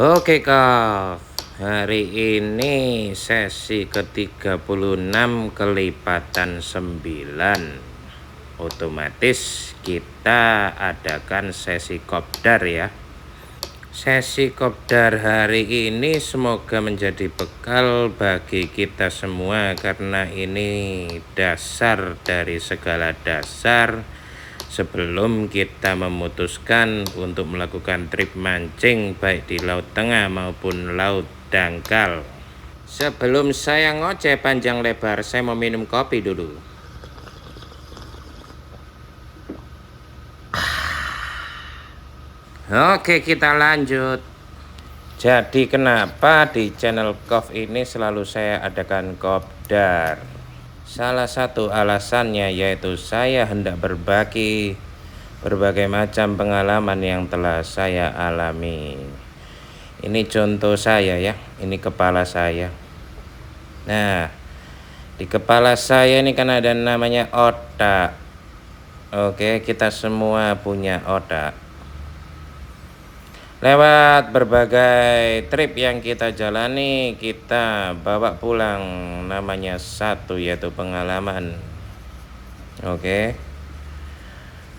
Oke Kak, hari ini sesi ke-36 kelipatan 9. Otomatis kita adakan sesi kopdar ya. Sesi kopdar hari ini semoga menjadi bekal bagi kita semua, karena ini dasar dari segala dasar sebelum kita memutuskan untuk melakukan trip mancing baik di Laut Tengah maupun Laut Dangkal. Sebelum saya ngoceh panjang lebar, saya mau minum kopi dulu. Oke, kita lanjut. Jadi kenapa di channel KOF ini selalu saya adakan kopdar? Salah satu alasannya yaitu saya hendak berbagi berbagai macam pengalaman yang telah saya alami. Ini contoh saya ya, ini kepala saya. Nah, di kepala saya ini kan ada namanya otak. Oke, kita semua punya otak. Lewat berbagai trip yang kita jalani, kita bawa pulang namanya satu, yaitu pengalaman. Oke.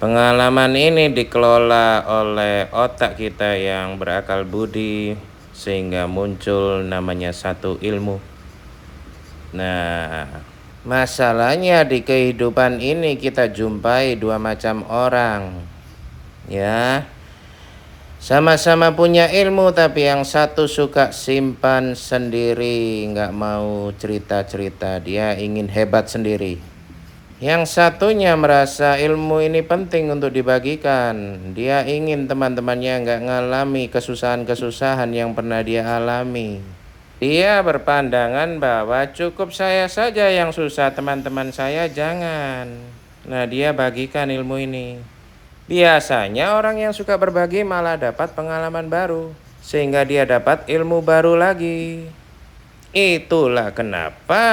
Pengalaman ini dikelola oleh otak kita yang berakal budi, sehingga muncul namanya satu ilmu. Nah, masalahnya di kehidupan ini kita jumpai dua macam orang. Ya. Sama-sama punya ilmu, tapi yang satu suka simpan sendiri, nggak mau cerita-cerita, dia ingin hebat sendiri. Yang satunya merasa ilmu ini penting untuk dibagikan, dia ingin teman-temannya nggak ngalami kesusahan-kesusahan yang pernah dia alami. Dia berpandangan bahwa cukup saya saja yang susah, teman-teman saya jangan. Nah, dia bagikan ilmu ini. Biasanya orang yang suka berbagi malah dapat pengalaman baru, sehingga dia dapat ilmu baru lagi. Itulah kenapa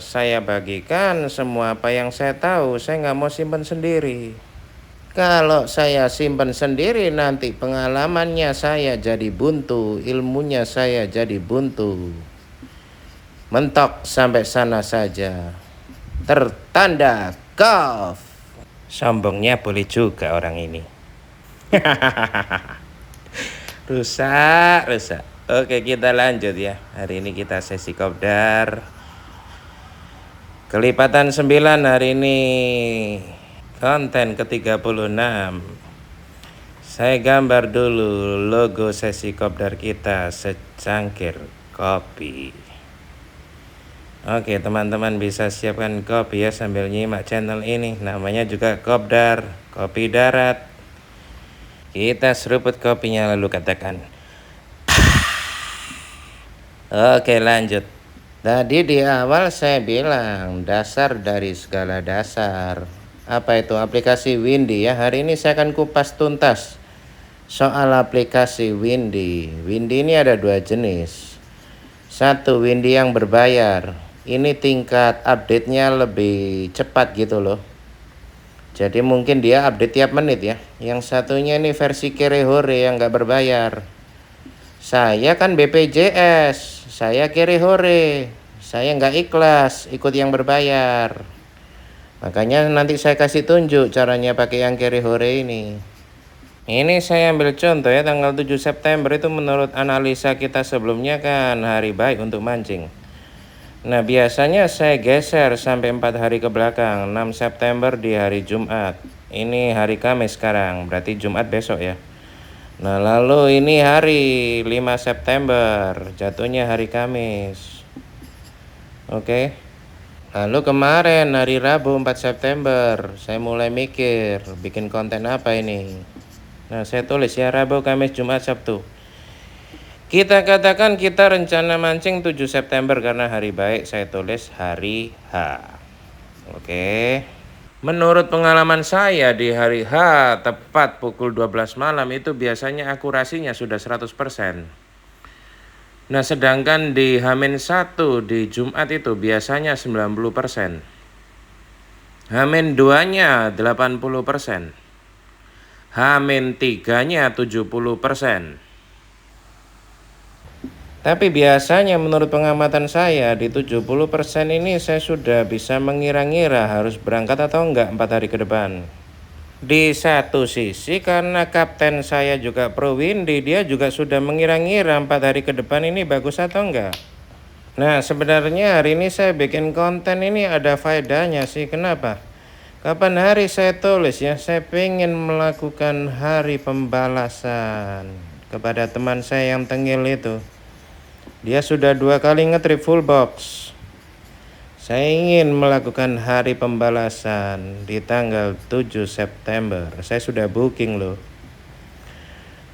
saya bagikan semua apa yang saya tahu. Saya nggak mau simpan sendiri. Kalau saya simpan sendiri, nanti pengalamannya saya jadi buntu, ilmunya saya jadi buntu. Mentok sampai sana saja. Tertanda KOF. Sombongnya boleh juga orang ini. Rusak. Oke, kita lanjut ya. Hari ini kita sesi kopdar kelipatan 9. Hari ini konten ke-36. Saya gambar dulu logo sesi kopdar kita, secangkir kopi. Oke, teman-teman bisa siapkan kopi ya sambil nyimak channel ini. Namanya juga kopdar, kopi darat. Kita seruput kopinya lalu katakan. Oke, lanjut. Tadi di awal saya bilang dasar dari segala dasar. Apa itu aplikasi Windy ya? Hari ini saya akan kupas tuntas soal aplikasi Windy. Windy ini ada dua jenis. Satu, Windy yang berbayar. Ini tingkat update-nya lebih cepat gitu loh. Jadi mungkin dia update tiap menit ya. Yang satunya ini versi Kirihore yang nggak berbayar. Saya kan BPJS, saya Kirihore. Saya nggak ikhlas ikut yang berbayar. Makanya nanti saya kasih tunjuk caranya pakai yang Kirihore ini. Ini saya ambil contoh ya, tanggal 7 September itu menurut analisa kita sebelumnya kan hari baik untuk mancing. Nah, biasanya saya geser sampai 4 hari ke belakang. 6 September di hari Jumat. Ini hari Kamis sekarang, berarti Jumat besok ya. Nah, lalu ini hari 5 September, jatuhnya hari Kamis. Oke. Lalu kemarin hari Rabu 4 September, saya mulai mikir bikin konten apa ini. Nah, saya tulis ya Rabu, Kamis, Jumat, Sabtu. Kita katakan kita rencana mancing 7 September karena hari baik, saya tulis hari H. Oke. Menurut pengalaman saya di hari H tepat pukul 12 malam itu biasanya akurasinya sudah 100%. Nah, sedangkan di H-1 di Jumat itu biasanya 90%. H-2-nya 80%. H-3-nya 70%. Tapi biasanya menurut pengamatan saya di 70% ini saya sudah bisa mengira-ngira harus berangkat atau enggak 4 hari ke depan. Di satu sisi karena kapten saya juga pro Windy, dia juga sudah mengira-ngira 4 hari ke depan ini bagus atau enggak. Nah, sebenarnya hari ini saya bikin konten ini ada faedahnya sih. Kenapa? Kapan hari saya tulis ya, saya pengen melakukan hari pembalasan kepada teman saya yang tengil itu. Dia sudah 2 kali ngetrip full box. Saya ingin melakukan hari pembalasan di tanggal 7 September. Saya sudah booking loh.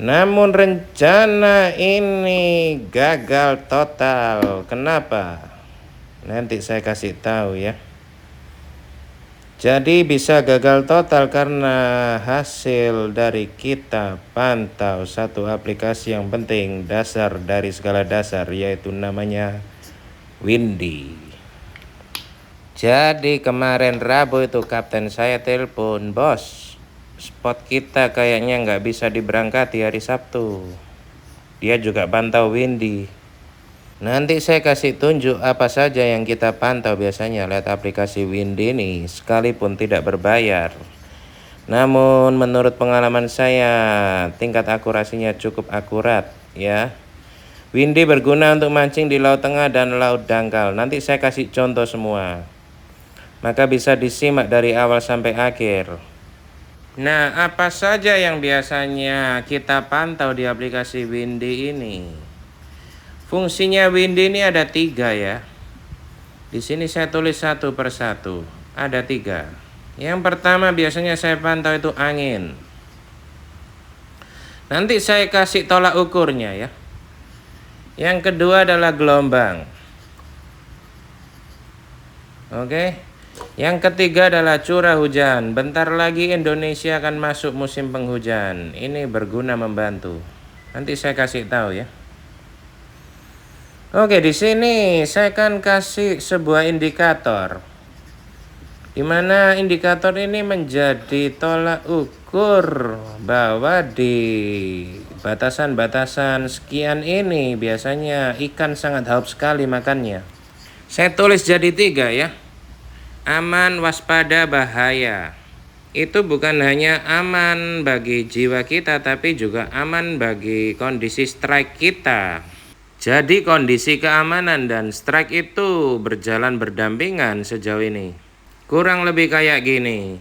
Namun rencana ini gagal total. Kenapa? Nanti saya kasih tahu ya. Jadi bisa gagal total karena hasil dari kita pantau satu aplikasi yang penting, dasar dari segala dasar, yaitu namanya Windy. Jadi kemarin Rabu itu kapten saya telepon, bos, spot kita kayaknya nggak bisa diberangkati hari Sabtu. Dia juga pantau Windy. Nanti saya kasih tunjuk apa saja yang kita pantau biasanya lewat aplikasi Windy ini, sekalipun tidak berbayar. Namun menurut pengalaman saya tingkat akurasinya cukup akurat ya. Windy berguna untuk mancing di laut tengah dan laut dangkal. Nanti saya kasih contoh semua. Maka bisa disimak dari awal sampai akhir. Nah, apa saja yang biasanya kita pantau di aplikasi Windy ini? Fungsinya Windy ini ada 3 ya. Di sini saya tulis satu persatu. Ada 3. Yang pertama biasanya saya pantau itu angin. Nanti saya kasih tolak ukurnya ya. Yang kedua adalah gelombang. Oke. Yang ketiga adalah curah hujan. Bentar lagi Indonesia akan masuk musim penghujan. Ini berguna membantu. Nanti saya kasih tahu ya. Oke, di sini saya akan kasih sebuah indikator, di mana indikator ini menjadi tolak ukur bahwa di batasan-batasan sekian ini biasanya ikan sangat haus sekali makannya. Saya tulis jadi 3 ya. Aman, waspada, bahaya. Itu bukan hanya aman bagi jiwa kita, tapi juga aman bagi kondisi strike kita. Jadi kondisi keamanan dan strike itu berjalan berdampingan sejauh ini. Kurang lebih kayak gini.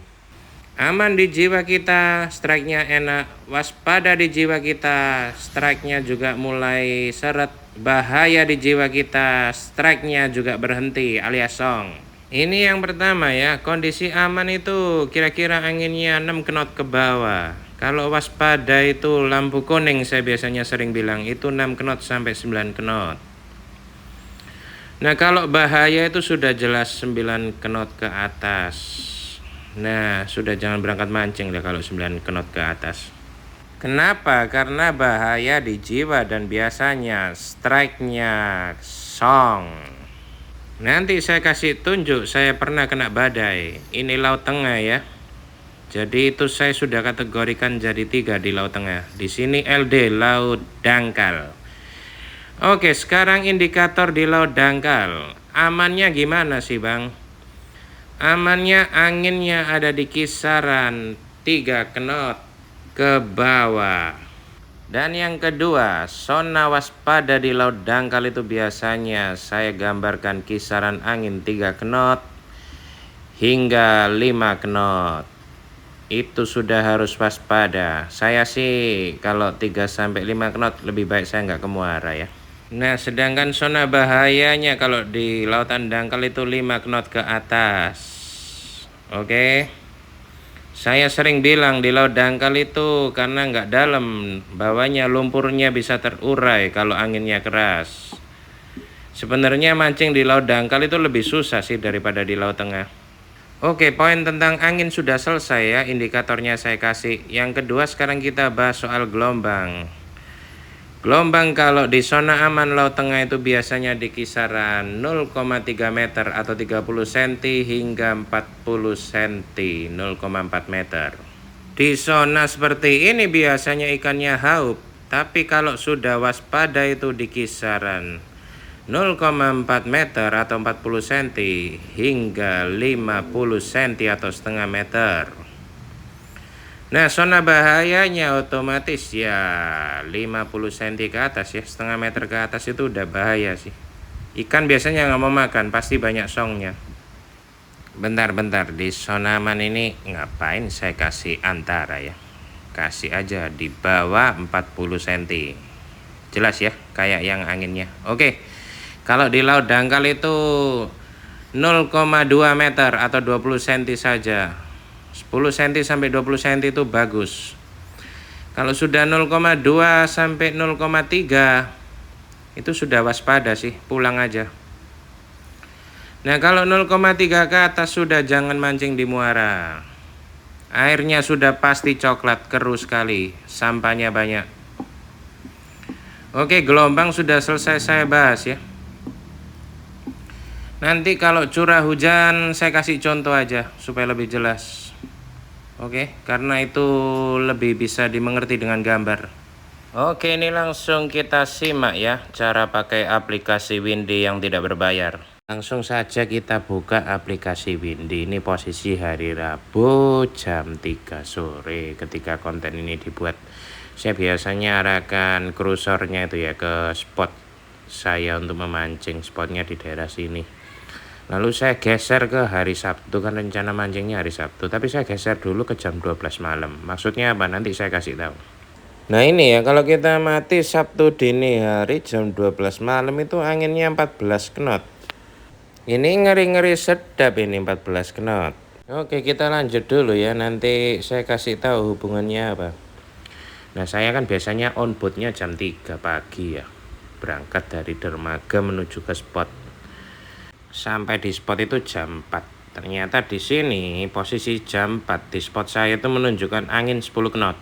Aman di jiwa kita, strike-nya enak. Waspada di jiwa kita, strike-nya juga mulai seret. Bahaya di jiwa kita, strike-nya juga berhenti alias song. Ini yang pertama ya, kondisi aman itu kira-kira anginnya 6 knot ke bawah. Kalau waspada itu lampu kuning, saya biasanya sering bilang itu 6 knot sampai 9 knot. Nah, kalau bahaya itu sudah jelas 9 knot ke atas. Nah, sudah jangan berangkat mancing lah kalau 9 knot ke atas. Kenapa? Karena bahaya di jiwa dan biasanya strike-nya song. Nanti saya kasih tunjuk, saya pernah kena badai. Ini laut tengah ya. Jadi itu saya sudah kategorikan jadi 3 di laut tengah. Di sini LD, laut dangkal. Oke, sekarang indikator di laut dangkal. Amannya gimana sih bang? Amannya anginnya ada di kisaran 3 knot ke bawah. Dan yang kedua, zona waspada di laut dangkal itu biasanya saya gambarkan kisaran angin 3 knot hingga 5 knot. Itu sudah harus waspada. Saya sih kalau 3-5 knot lebih baik saya nggak ke muara ya. Nah, sedangkan zona bahayanya kalau di lautan dangkal itu 5 knot ke atas. Oke. Saya sering bilang di laut dangkal itu karena nggak dalam, bawahnya lumpurnya bisa terurai kalau anginnya keras. Sebenarnya mancing di laut dangkal itu lebih susah sih daripada di laut tengah. Oke, poin tentang angin sudah selesai ya, indikatornya saya kasih. Yang kedua sekarang kita bahas soal gelombang. Gelombang kalau di zona aman laut tengah itu biasanya di kisaran 0,3 meter atau 30 cm hingga 40 cm, 0,4 meter. Di zona seperti ini biasanya ikannya haup. Tapi kalau sudah waspada itu di kisaran 0,4 meter atau 40 cm hingga 50 cm atau setengah meter. Nah, zona bahayanya otomatis ya 50 cm ke atas ya, setengah meter ke atas itu udah bahaya sih. Ikan biasanya nggak mau makan, pasti banyak songnya. Bentar-bentar, di zona aman ini ngapain saya kasih antara ya? Kasih aja di bawah 40 cm. Jelas ya, kayak yang anginnya. Oke. Kalau di laut dangkal itu 0,2 meter atau 20 cm saja. 10 cm sampai 20 cm itu bagus. Kalau sudah 0,2 sampai 0,3 itu sudah waspada sih, pulang aja. Nah, kalau 0,3 ke atas sudah jangan mancing di muara. Airnya sudah pasti coklat, keruh sekali, sampahnya banyak. Oke, gelombang sudah selesai saya bahas ya. Nanti kalau curah hujan saya kasih contoh aja supaya lebih jelas. Oke, karena itu lebih bisa dimengerti dengan gambar. Oke, ini langsung kita simak ya cara pakai aplikasi Windy yang tidak berbayar. Langsung saja kita buka aplikasi Windy. Ini posisi hari Rabu jam 3 sore ketika konten ini dibuat. Saya biasanya arahkan kursornya itu ya ke spot saya untuk memancing, spotnya di daerah sini. Lalu saya geser ke hari Sabtu, kan rencana mancingnya hari Sabtu. Tapi saya geser dulu ke jam 12 malam. Maksudnya apa? Nanti saya kasih tahu. Nah ini ya, kalau kita mati Sabtu dini hari jam 12 malam itu anginnya 14 knot. Ini ngeri-ngeri sedap ini 14 knot. Oke, kita lanjut dulu ya. Nanti saya kasih tahu hubungannya apa. Nah saya kan biasanya on boardnya jam 3 pagi ya. Berangkat dari dermaga menuju ke spot. Sampai di spot itu jam 4. Ternyata di sini posisi jam 4 di spot saya itu menunjukkan angin 10 knot.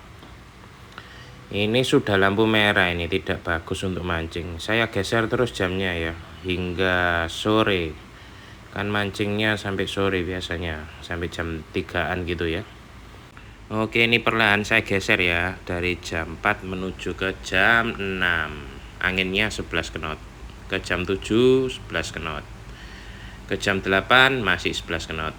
Ini sudah lampu merah, ini tidak bagus untuk mancing. Saya geser terus jamnya ya hingga sore. Kan mancingnya sampai sore biasanya, sampai jam 3-an gitu ya. Oke, ini perlahan saya geser ya dari jam 4 menuju ke jam 6. Anginnya 11 knot. Ke jam 7 11 knot. Ke jam 8 masih 11 knot.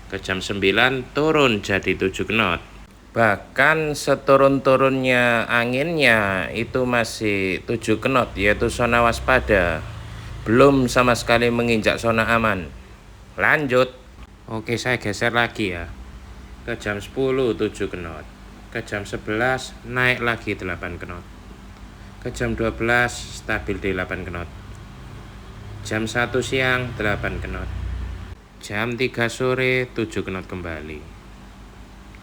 Ke jam 9 turun jadi 7 knot. Bahkan seturun-turunnya anginnya itu masih 7 knot, yaitu zona waspada. Belum sama sekali menginjak zona aman. Lanjut. Oke, saya geser lagi ya. Ke jam 10 7 knot. Ke jam 11 naik lagi 8 knot. Ke jam 12 stabil di 8 knot. Jam 1 siang 8 knot. Jam 3 sore 7 knot kembali.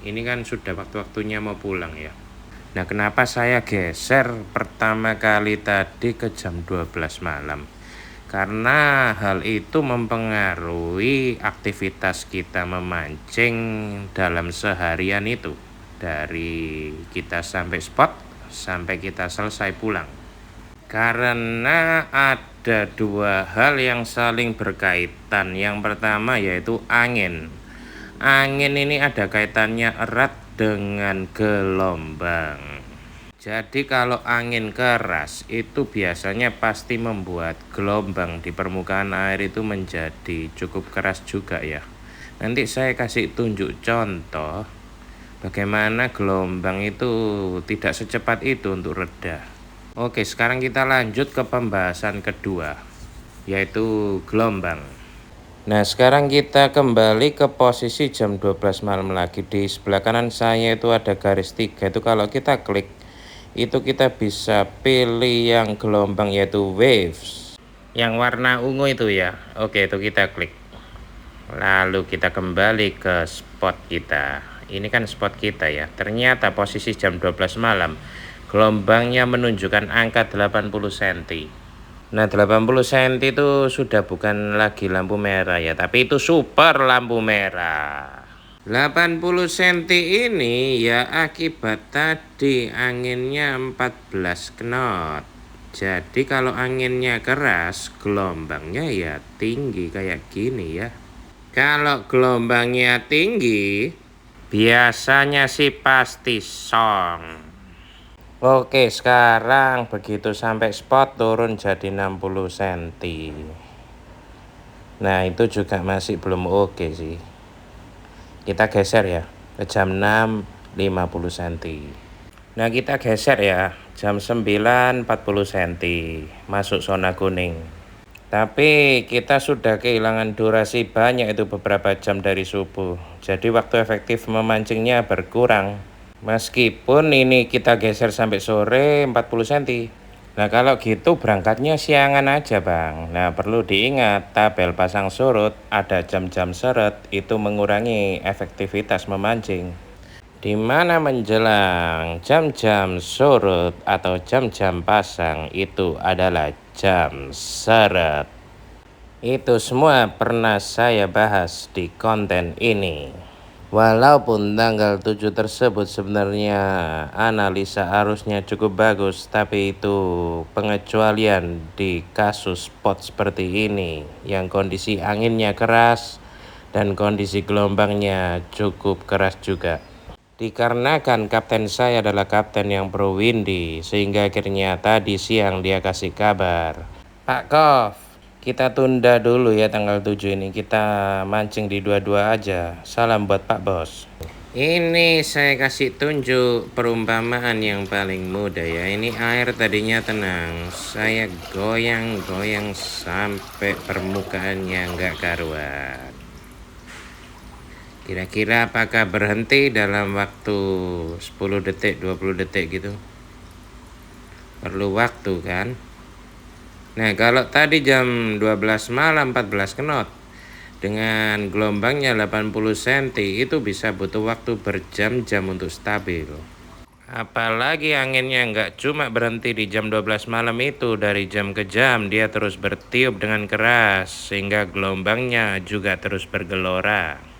Ini kan sudah waktu-waktunya mau pulang ya. Nah, kenapa saya geser pertama kali tadi ke jam 12 malam? Karena hal itu mempengaruhi aktivitas kita memancing dalam seharian itu. Dari kita sampai spot sampai kita selesai pulang. Karena ada dua hal yang saling berkaitan. Yang pertama yaitu angin. Angin ini ada kaitannya erat dengan gelombang. Jadi kalau angin keras itu biasanya pasti membuat gelombang di permukaan air itu menjadi cukup keras juga ya. Nanti saya kasih tunjuk contoh bagaimana gelombang itu tidak secepat itu untuk reda. Oke, sekarang kita lanjut ke pembahasan kedua, yaitu gelombang. Nah, sekarang kita kembali ke posisi jam 12 malam lagi. Di sebelah kanan saya itu ada garis 3. Itu kalau kita klik, itu kita bisa pilih yang gelombang yaitu waves. Yang warna ungu itu ya. Oke, itu kita klik. Lalu kita kembali ke spot kita. Ini kan spot kita ya. Ternyata posisi jam 12 malam. Gelombangnya menunjukkan angka 80 cm. Nah, 80 cm itu sudah bukan lagi lampu merah ya, tapi itu super lampu merah. 80 cm ini ya akibat tadi anginnya 14 knot. Jadi kalau anginnya keras, gelombangnya ya tinggi kayak gini ya. Kalau gelombangnya tinggi, biasanya sih pasti song. Oke, sekarang begitu sampai spot turun jadi 60 cm. Nah, itu juga masih belum oke sih. Kita geser ya ke jam 6 50 cm. Nah, kita geser ya jam 9 40 cm masuk zona kuning. Tapi kita sudah kehilangan durasi banyak, itu beberapa jam dari subuh. Jadi waktu efektif memancingnya berkurang. Meskipun ini kita geser sampai sore 40 cm. Nah, kalau gitu berangkatnya siangan aja, Bang. Nah, perlu diingat tabel pasang surut ada jam-jam seret itu mengurangi efektivitas memancing. Di mana menjelang jam-jam surut atau jam-jam pasang itu adalah jam seret. Itu semua pernah saya bahas di konten ini. Walaupun tanggal 7 tersebut sebenarnya analisa arusnya cukup bagus, tapi itu pengecualian di kasus spot seperti ini yang kondisi anginnya keras dan kondisi gelombangnya cukup keras juga. Dikarenakan kapten saya adalah kapten yang pro windy, sehingga akhirnya tadi siang dia kasih kabar, "Pak Kov, kita tunda dulu ya tanggal 7 ini, kita mancing di 22 aja. Salam buat Pak Bos." Ini saya kasih tunjuk perumpamaan yang paling mudah ya. Ini air tadinya tenang, saya goyang-goyang sampai permukaannya nggak karuan. Kira-kira apakah berhenti dalam waktu 10 detik, 20 detik gitu? Perlu waktu kan? Nah, kalau tadi jam 12 malam 14 knot dengan gelombangnya 80 cm itu bisa butuh waktu berjam-jam untuk stabil. Apalagi anginnya nggak cuma berhenti di jam 12 malam itu, dari jam ke jam dia terus bertiup dengan keras sehingga gelombangnya juga terus bergelora.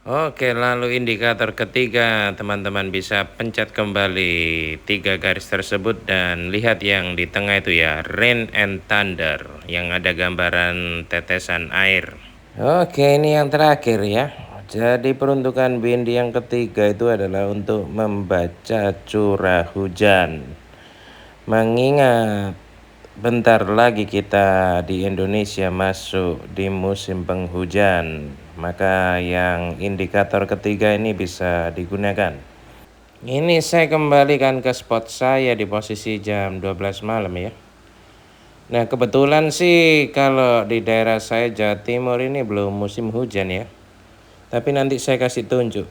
Oke, lalu indikator ketiga, teman-teman bisa pencet kembali 3 garis tersebut dan lihat yang di tengah itu ya, rain and thunder, yang ada gambaran tetesan air. Oke, ini yang terakhir ya. Jadi peruntukan windy yang ketiga itu adalah untuk membaca curah hujan. Mengingat bentar lagi kita di Indonesia masuk di musim penghujan, maka yang indikator ketiga ini bisa digunakan. Ini saya kembalikan ke spot saya di posisi jam 12 malam ya. Nah, kebetulan sih kalau di daerah saya Jawa Timur ini belum musim hujan ya. Tapi nanti saya kasih tunjuk.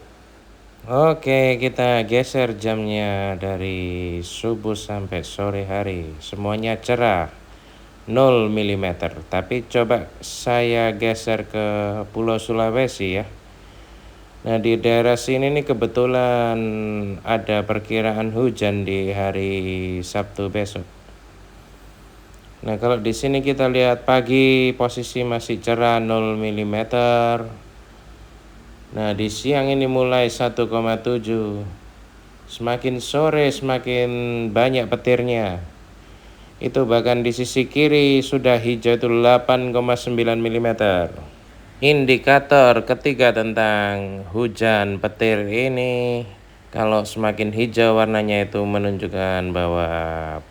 Oke, kita geser jamnya dari subuh sampai sore hari. Semuanya cerah, 0 mm. Tapi coba saya geser ke Pulau Sulawesi ya. Nah, di daerah sini nih kebetulan ada perkiraan hujan di hari Sabtu besok. Nah, kalau di sini kita lihat pagi posisi masih cerah 0 mm. Nah, di siang ini mulai 1,7. Semakin sore semakin banyak petirnya. Itu bahkan di sisi kiri sudah hijau itu 8,9 mm. Indikator ketiga tentang hujan petir ini, kalau semakin hijau warnanya itu menunjukkan bahwa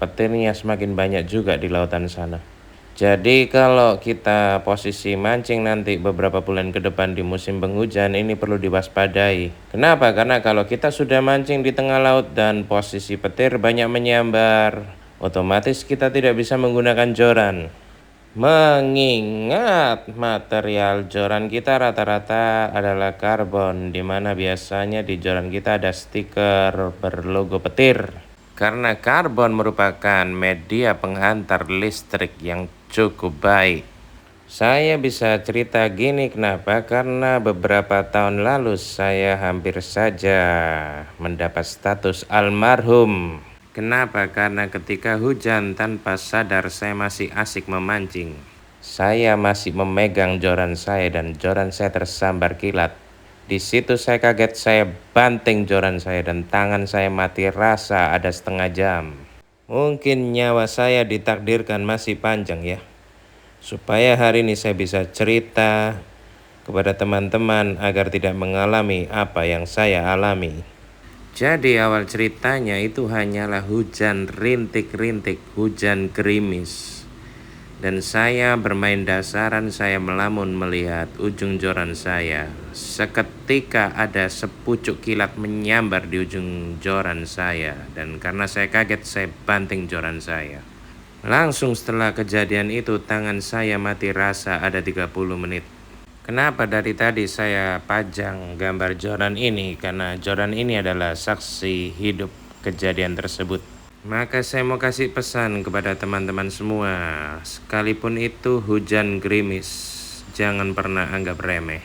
petirnya semakin banyak juga di lautan sana. Jadi kalau kita posisi mancing nanti beberapa bulan ke depan di musim penghujan ini perlu diwaspadai. Kenapa? Karena kalau kita sudah mancing di tengah laut dan posisi petir banyak menyambar, otomatis kita tidak bisa menggunakan joran. Mengingat material joran kita rata-rata adalah karbon, di mana biasanya di joran kita ada stiker berlogo petir. Karena karbon merupakan media penghantar listrik yang cukup baik. Saya bisa cerita gini kenapa? Karena beberapa tahun lalu saya hampir saja mendapat status almarhum. Kenapa? Karena ketika hujan tanpa sadar saya masih asik memancing. Saya masih memegang joran saya dan joran saya tersambar kilat. Di situ saya kaget, saya banting joran saya dan tangan saya mati rasa ada setengah jam. Mungkin nyawa saya ditakdirkan masih panjang ya, supaya hari ini saya bisa cerita kepada teman-teman agar tidak mengalami apa yang saya alami. Jadi awal ceritanya itu hanyalah hujan rintik-rintik, hujan gerimis. Dan saya bermain dasaran, saya melamun melihat ujung joran saya. Seketika ada sepucuk kilat menyambar di ujung joran saya. Dan karena saya kaget, saya banting joran saya. Langsung setelah kejadian itu, tangan saya mati rasa ada 30 menit. Kenapa dari tadi saya pajang gambar joran ini? Karena joran ini adalah saksi hidup kejadian tersebut. Maka saya mau kasih pesan kepada teman-teman semua, sekalipun itu hujan gerimis, jangan pernah anggap remeh.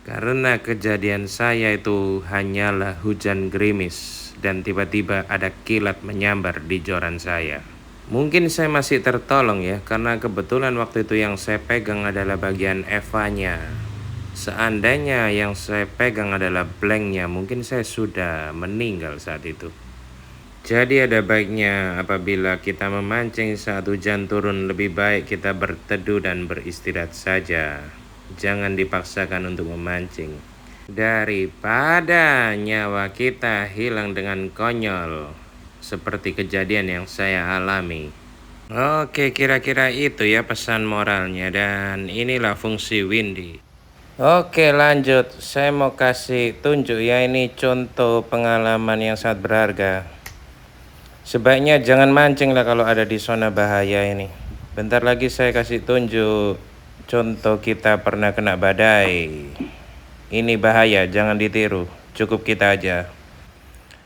Karena kejadian saya itu hanyalah hujan gerimis dan tiba-tiba ada kilat menyambar di joran saya. Mungkin saya masih tertolong ya, karena kebetulan waktu itu yang saya pegang adalah bagian Eva-nya. Seandainya yang saya pegang adalah blanknya, mungkin saya sudah meninggal saat itu. Jadi ada baiknya apabila kita memancing saat hujan turun, lebih baik kita berteduh dan beristirahat saja. Jangan dipaksakan untuk memancing. Daripada nyawa kita hilang dengan konyol, seperti kejadian yang saya alami. Oke, kira-kira itu ya pesan moralnya, dan inilah fungsi Windy. Oke, lanjut. Saya mau kasih tunjuk ya, ini contoh pengalaman yang sangat berharga. Sebaiknya jangan mancing lah kalau ada di zona bahaya ini. Bentar lagi saya kasih tunjuk contoh kita pernah kena badai. Ini bahaya, jangan ditiru. Cukup kita aja.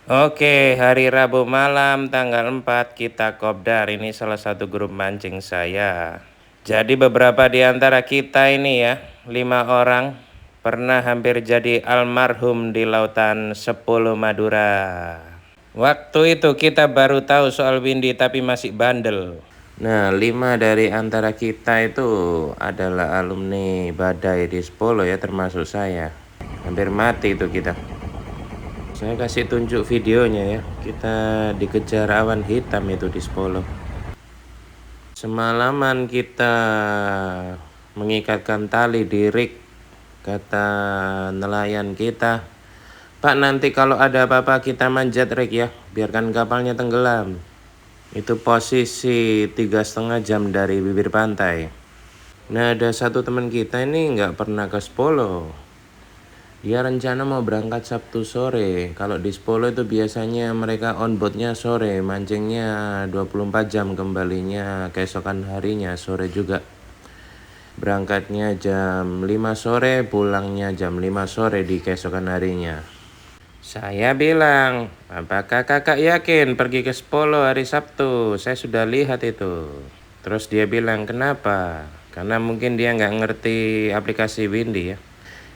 Oke, hari Rabu malam tanggal 4 kita kopdar. Ini salah satu grup mancing saya. Jadi beberapa di antara kita ini ya, 5 orang pernah hampir jadi almarhum di lautan 10 Madura. Waktu itu kita baru tahu soal Windy tapi masih bandel. Nah, 5 dari antara kita itu adalah alumni badai di Sepolo ya, termasuk saya. Hampir mati itu kita. Saya kasih tunjuk videonya ya. Kita dikejar awan hitam itu di Sepolo. Semalaman kita mengikatkan tali di rig. Kata nelayan kita, "Pak, nanti kalau ada apa-apa kita manjat rig ya, biarkan kapalnya tenggelam." Itu posisi 3,5 jam dari bibir pantai. Nah, ada satu teman kita ini nggak pernah ke Sepolo. Dia rencana mau berangkat Sabtu sore. Kalau di Sepolo itu biasanya mereka on boardnya sore, mancingnya 24 jam, kembalinya keesokan harinya sore juga. Berangkatnya jam 5 sore, pulangnya jam 5 sore di keesokan harinya. Saya bilang, "Apakah kakak yakin pergi ke Sepolo hari Sabtu? Saya sudah lihat itu." Terus dia bilang, "Kenapa?" Karena mungkin dia nggak ngerti aplikasi Windy ya.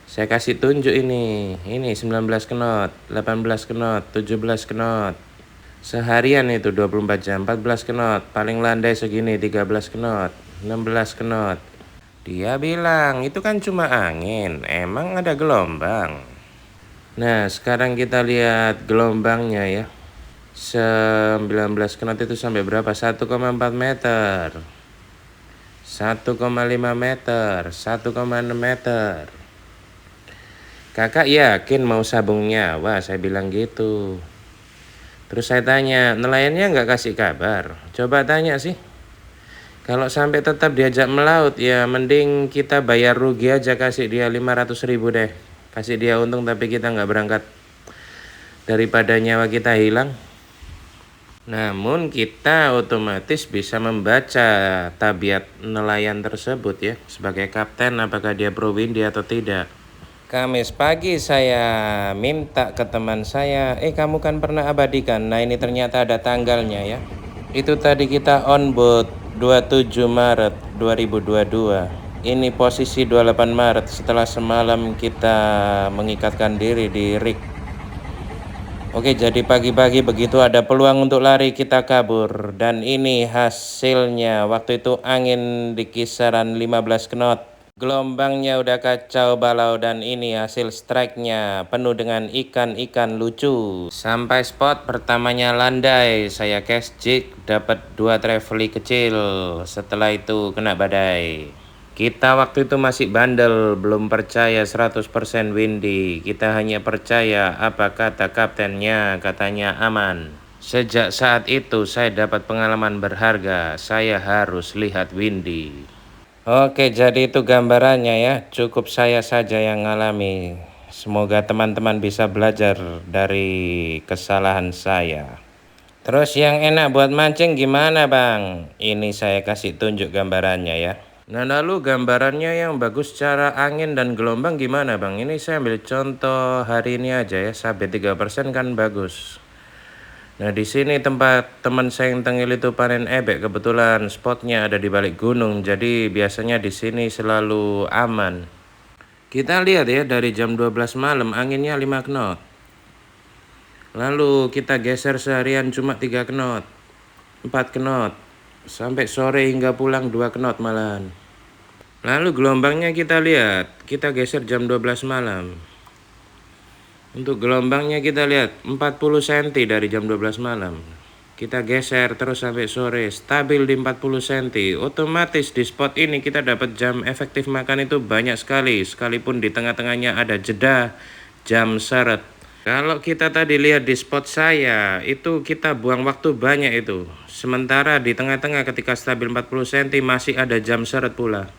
Saya kasih tunjuk ini 19 knot, 18 knot, 17 knot. Seharian itu 24 jam, 14 knot, paling landai segini 13 knot, 16 knot. Dia bilang, "Itu kan cuma angin, emang ada gelombang." Nah, sekarang kita lihat gelombangnya ya. 19 knot itu sampai berapa? 1,4 meter. 1,5 meter, 1,6 meter. "Kakak yakin mau sabung nyawa?" Saya bilang gitu. Terus saya tanya, "Nelayannya nggak kasih kabar?" Coba tanya sih. Kalau sampai tetap diajak melaut, ya mending kita bayar rugi aja, kasih dia 500.000 deh. Kasih dia untung tapi kita nggak berangkat, daripada nyawa kita hilang. Namun kita otomatis bisa membaca tabiat nelayan tersebut ya. Sebagai kapten, apakah dia pro Windy atau tidak. Kamis pagi saya minta ke teman saya, "Kamu kan pernah abadikan." Nah, ini ternyata ada tanggalnya ya. Itu tadi kita on board 27 Maret 2022. Ini posisi 28 Maret setelah semalam kita mengikatkan diri di rig. Oke, jadi pagi-pagi begitu ada peluang untuk lari, kita kabur. Dan ini hasilnya. Waktu itu angin di kisaran 15 knot. Gelombangnya udah kacau balau, dan ini hasil strike-nya penuh dengan ikan-ikan lucu. Sampai spot pertamanya landai, saya cast jig, dapat 2 trevally kecil. Setelah itu kena badai. Kita waktu itu masih bandel, belum percaya 100% windy. Kita hanya percaya apa kata kaptennya, katanya aman. Sejak saat itu saya dapat pengalaman berharga, saya harus lihat windy. Oke, jadi itu gambarannya ya. Cukup saya saja yang ngalami. Semoga teman-teman bisa belajar dari kesalahan saya. Terus yang enak buat mancing gimana bang? Ini saya kasih tunjuk gambarannya ya. Nah lalu gambarannya yang bagus cara angin dan gelombang gimana bang? Ini saya ambil contoh hari ini aja ya, sabit 3% kan bagus. Nah di sini tempat teman saya yang tengil itu panen ebek, kebetulan spotnya ada di balik gunung, jadi biasanya di sini selalu aman. Kita lihat ya, dari jam 12 malam anginnya 5 knot. Lalu kita geser seharian cuma 3 knot, 4 knot, sampai sore hingga pulang 2 knot malahan. Lalu gelombangnya kita lihat, kita geser jam 12 malam. Untuk gelombangnya kita lihat 40 cm dari jam 12 malam. Kita geser terus sampai sore, stabil di 40 cm. Otomatis di spot ini kita dapat jam efektif makan itu banyak sekali, sekalipun di tengah-tengahnya ada jeda jam seret. Kalau kita tadi lihat di spot saya, itu kita buang waktu banyak itu. Sementara di tengah-tengah ketika stabil 40 cm masih ada jam seret pula.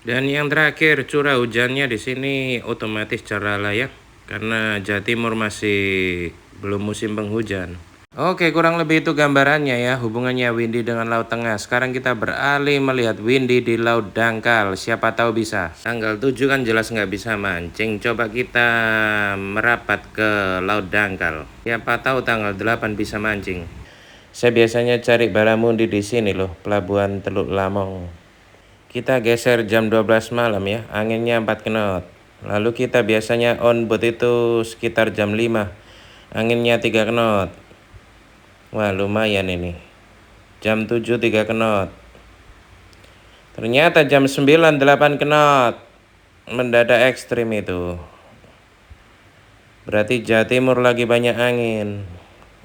Dan yang terakhir, curah hujannya di sini otomatis cerah lah ya, karena Jawa Timur masih belum musim penghujan. Oke, kurang lebih itu gambarannya ya, hubungannya windy dengan Laut Tengah. Sekarang kita beralih melihat windy di Laut Dangkal. Siapa tahu bisa. Tanggal 7 kan jelas nggak bisa mancing. Coba kita merapat ke Laut Dangkal. Siapa tahu tanggal 8 bisa mancing. Saya biasanya cari baramundi di sini loh, Pelabuhan Teluk Lamong. Kita geser jam 12 malam ya, anginnya 4 knot. Lalu kita biasanya on boat itu sekitar jam 5, anginnya 3 knot. Wah lumayan ini. Jam 7 3 knot. Ternyata jam 9 8 knot. Mendadak ekstrim itu. Berarti Jawa Timur lagi banyak angin.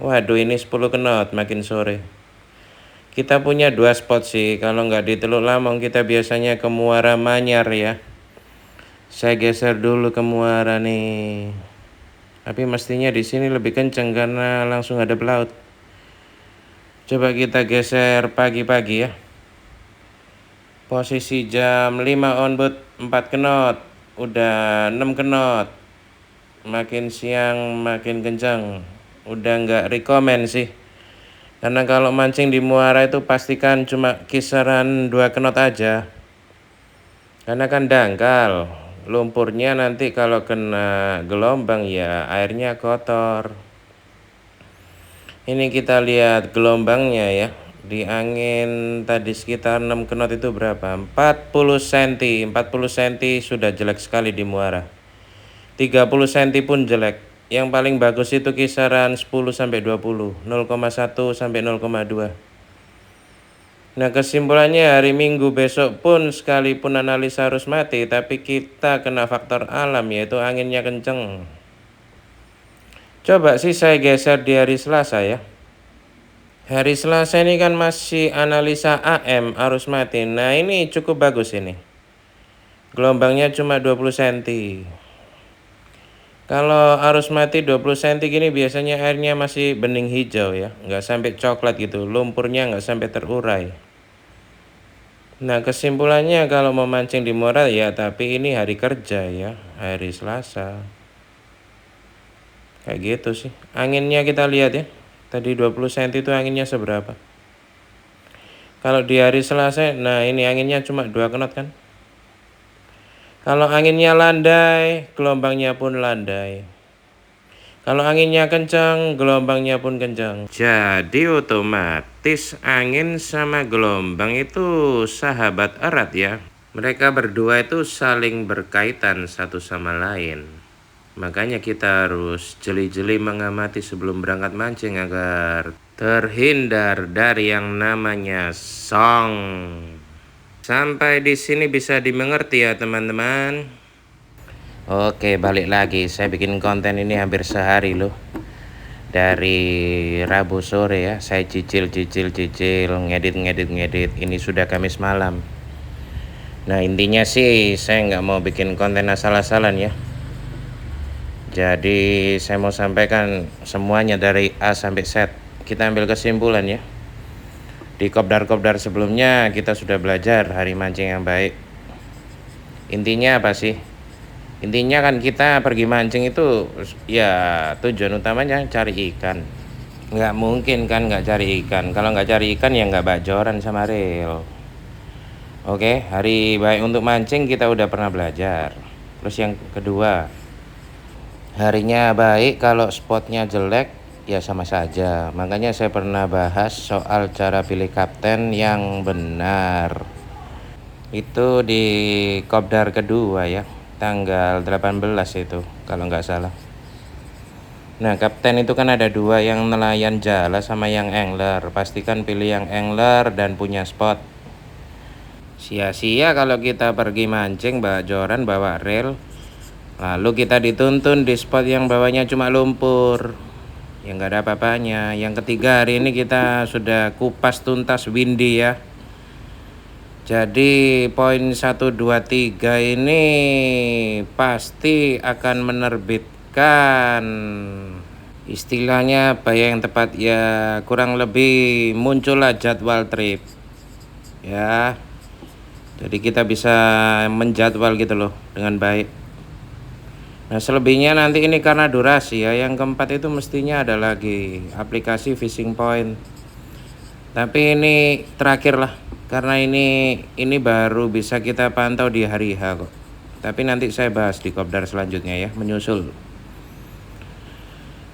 Waduh ini 10 knot makin sore. Kita punya 2 spot sih. Kalau nggak di Teluk Lamong kita biasanya ke Muara Manyar ya. Saya geser dulu ke Muara nih. Tapi mestinya di sini lebih kenceng karena langsung ada pelaut. Coba kita geser pagi-pagi ya. Posisi jam 5 on board 4 knot, udah 6 knot. Makin siang makin kencang. Udah nggak rekomen sih. Karena kalau mancing di muara itu pastikan cuma kisaran 2 knot aja. Karena kan dangkal. Lumpurnya nanti kalau kena gelombang ya airnya kotor. Ini kita lihat gelombangnya ya. Di angin tadi sekitar 6 knot itu berapa? 40 cm. 40 cm sudah jelek sekali di muara. 30 cm pun jelek. Yang paling bagus itu kisaran 10 sampai 20, 0,1 sampai 0,2. Nah, kesimpulannya hari Minggu besok pun sekalipun analisa harus mati, tapi kita kena faktor alam yaitu anginnya kenceng. Coba sih saya geser di hari Selasa ya. Hari Selasa ini kan masih analisa AM arus mati. Nah ini cukup bagus ini. Gelombangnya cuma 20 cm. Kalau arus mati 20 cm gini biasanya airnya masih bening hijau ya. Nggak sampai coklat gitu. Lumpurnya nggak sampai terurai. Nah kesimpulannya kalau mau mancing di muara ya, tapi ini hari kerja ya. Hari Selasa. Kayak gitu sih. Anginnya kita lihat ya. Tadi 20 cm itu anginnya seberapa. Kalau di hari Selasa, nah ini anginnya cuma 2 knot kan. Kalau anginnya landai, gelombangnya pun landai. Kalau anginnya kencang, gelombangnya pun kencang. Jadi otomatis angin sama gelombang itu sahabat erat ya. Mereka berdua itu saling berkaitan satu sama lain. Makanya kita harus jeli-jeli mengamati sebelum berangkat mancing agar terhindar dari yang namanya song. Sampai di sini bisa dimengerti ya teman-teman. Oke, balik lagi. Saya bikin konten ini hampir sehari loh. Dari Rabu sore ya, saya cicil, ngedit. Ini sudah Kamis malam. Nah intinya sih saya nggak mau bikin konten asal-asalan ya. Jadi saya mau sampaikan semuanya dari A sampai Z. Kita ambil kesimpulan ya. Di kopdar-kopdar sebelumnya kita sudah belajar hari mancing yang baik. Intinya apa sih? Intinya kan kita pergi mancing itu ya tujuan utamanya cari ikan. Nggak mungkin kan nggak cari ikan. Kalau nggak cari ikan ya nggak bajoran sama reel. Oke, hari baik untuk mancing kita udah pernah belajar. Terus yang kedua, harinya baik kalau spotnya jelek ya sama saja. Makanya saya pernah bahas soal cara pilih kapten yang benar. Itu di kopdar kedua ya, tanggal 18 itu kalau nggak salah. Nah kapten itu kan ada dua, yang nelayan jala sama yang angler. Pastikan pilih yang angler dan punya spot. Sia-sia kalau kita pergi mancing bajoran bawa reel, lalu kita dituntun di spot yang bawahnya cuma lumpur, yang nggak ada apa-apanya. Yang ketiga, hari ini kita sudah kupas tuntas windy ya. Jadi poin 1, 2, 3 ini pasti akan menerbitkan, istilahnya apa ya yang tepat ya, kurang lebih muncullah jadwal trip ya. Jadi kita bisa menjadwal gitu loh dengan baik. Nah selebihnya nanti ini karena durasi ya. Yang keempat itu mestinya ada lagi aplikasi fishing point. Tapi ini terakhir lah, karena ini baru bisa kita pantau di hari H kok. Tapi nanti saya bahas di kopdar selanjutnya ya, menyusul.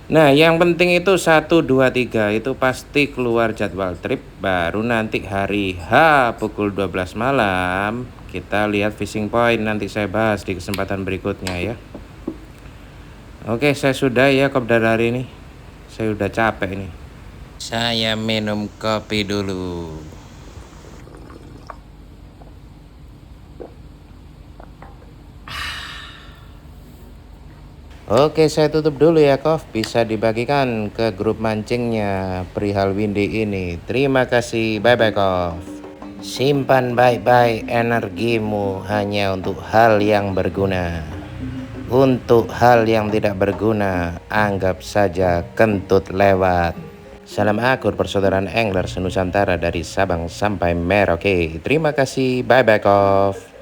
Nah yang penting itu 1, 2, 3 itu pasti keluar jadwal trip. Baru nanti hari H pukul 12 malam kita lihat fishing point. Nanti saya bahas di kesempatan berikutnya ya. Oke, saya sudah ya kopdar hari ini. Saya udah capek nih. Saya minum kopi dulu. Oke, saya tutup dulu ya, Kov. Bisa dibagikan ke grup mancingnya perihal windy ini. Terima kasih. Bye-bye, Kov. Simpan baik-baik energimu hanya untuk hal yang berguna. Untuk hal yang tidak berguna, anggap saja kentut lewat. Salam akur persaudaraan angler senusantara dari Sabang sampai Merauke. Terima kasih. Bye-bye, Kov.